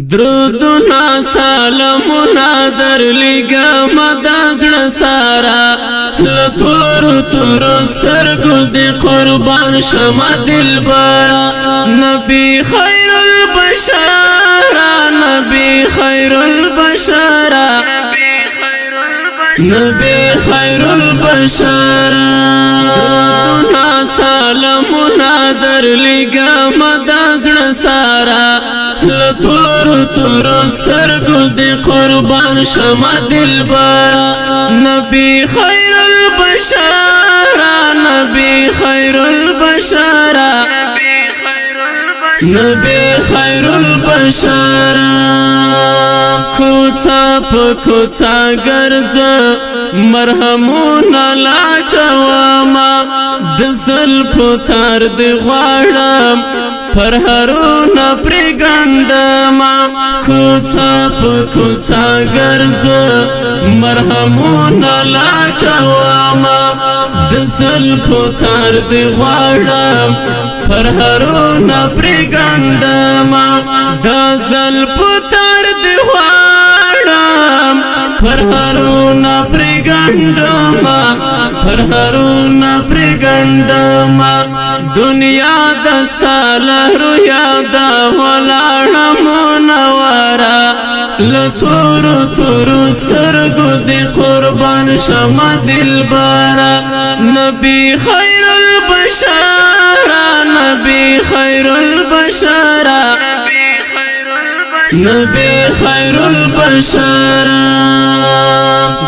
درودنا سلامنا در لګم د زړه سارا لتور تور سترګو دی قربان شمه دلبرا نبی خیر البشر نبی خیر البشر نبی خیر البشر درودنا سلامنا در لګم د زړه سارا لتور تور سترګو دی قربان شمه دلبرا نبی خیر البشر نبی خیر البشر نبی خیر البشر کوڅه په کوڅه ګرځه مرهمونه لا چوما د زلفو تار دی غواړم پر هرونه پرېږدمه کوڅه په کوڅه ګرځه مرهمونه لا چوما د زلفو تار دی غواړم پر هرونه پرېږدمه د زلفو تار دی غواړم پر هرونه پرېږدمه پر هرونه پرېږدمه دنیا دستا لهرو یادا ولاړه منوره لتورو تورو سترګو دی قربان شمه دلبره نبی خیر البشر نبی خیر البشر نبی خیر البشر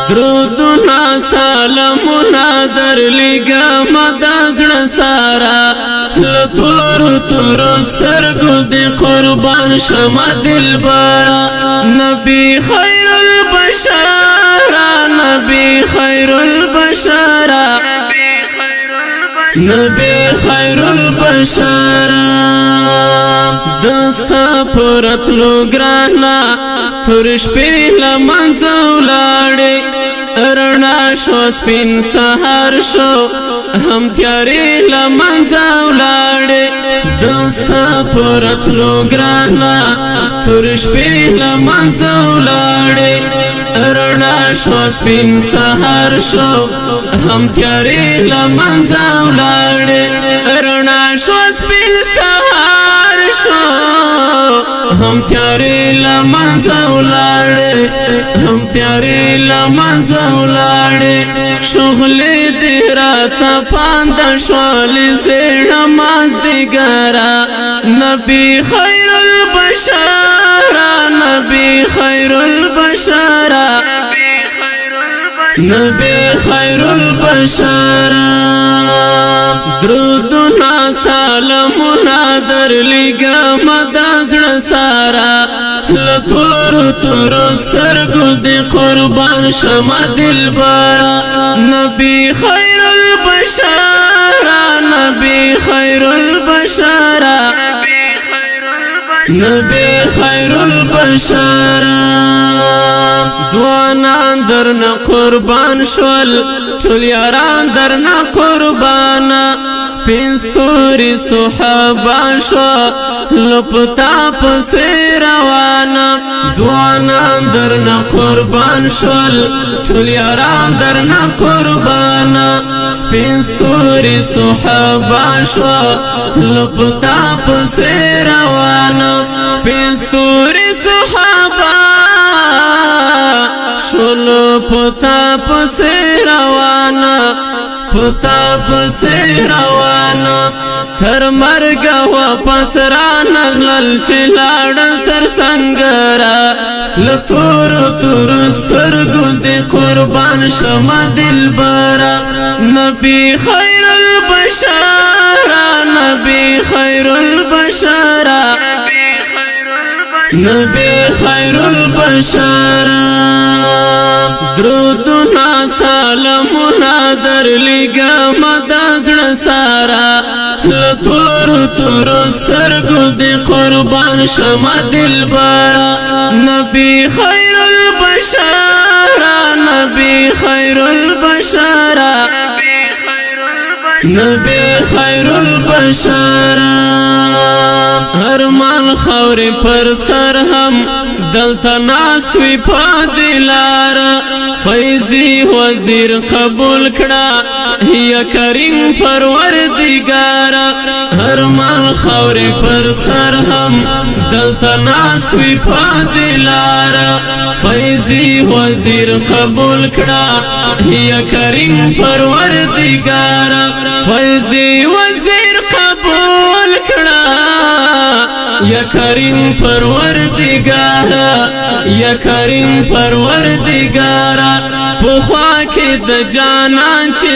درودنا سلامنا در لګم د زړه سارا لتور تور سترګو دی قربان شمه دلبرا نبی خیر البشر نبی خیر البشر نبی خیر البشر دستا پرتلو گرانا تور شپې لمنځه ولاړې رڼا شو سپین سهار شو هم تیارې لمنځه ولاړې دستا پرتلو گرانا تور شپې لمنځه ولاړې رڼا شو سپین سهار شو هم تیارې لمنځه ولاړې رڼا شو سپین سهار شو هم تیارې لمنځه ولاړې هم تیارې لمنځه ولاړې شغلې دې راڅپانده شولې زیړه مازدیګره نبی خیر البشر نبی خیر البشر نبی خیر البشر درودنا سلامنا در لګم د زړه سارا لتور تور سترګو دی قربان شمه دلبرا نبی خیر البشر نبی خیر البشر نبی خیر البشر ځوانان درنه قربان شول ټول یاران درنه قربان سپین ستوري صحابه شو لپتا پسې روانه ځوانان درنه قربان شول ټول یاران درنه قربان سپین ستوري صحابه شو لپتا پسې روانه سپین ستوري صحابه شلو پتا پسې روانه پتا پسې روانه تر مرګه واپس را نغلل چې لاړل تر سنګره لتور تور سترګو دی قربان شمه دلبره نبی خیر البشر نبی خیر البشر نبی خیر البشر درودنا سلامنا در لګم د زړه سارا لتور تور سترګو دی قربان شمه دلبرا نبی خیر البشر نبی خیر البشر نبی خیر البشر بشارا ارمان خوري پر سر هم دلتا ناستوی پا دلارا فیضی وزیر قبول کڑا یا کریم پروردگارا ارمان خوري پر سر هم دلتا ناستوی پا دلارا فیضی وزیر قبول کڑا یا کریم پروردگارا فیضی وزیر قبول کڑا یا کریم پروردگارا یا کریم پروردگارا پخوا کې د جانان چې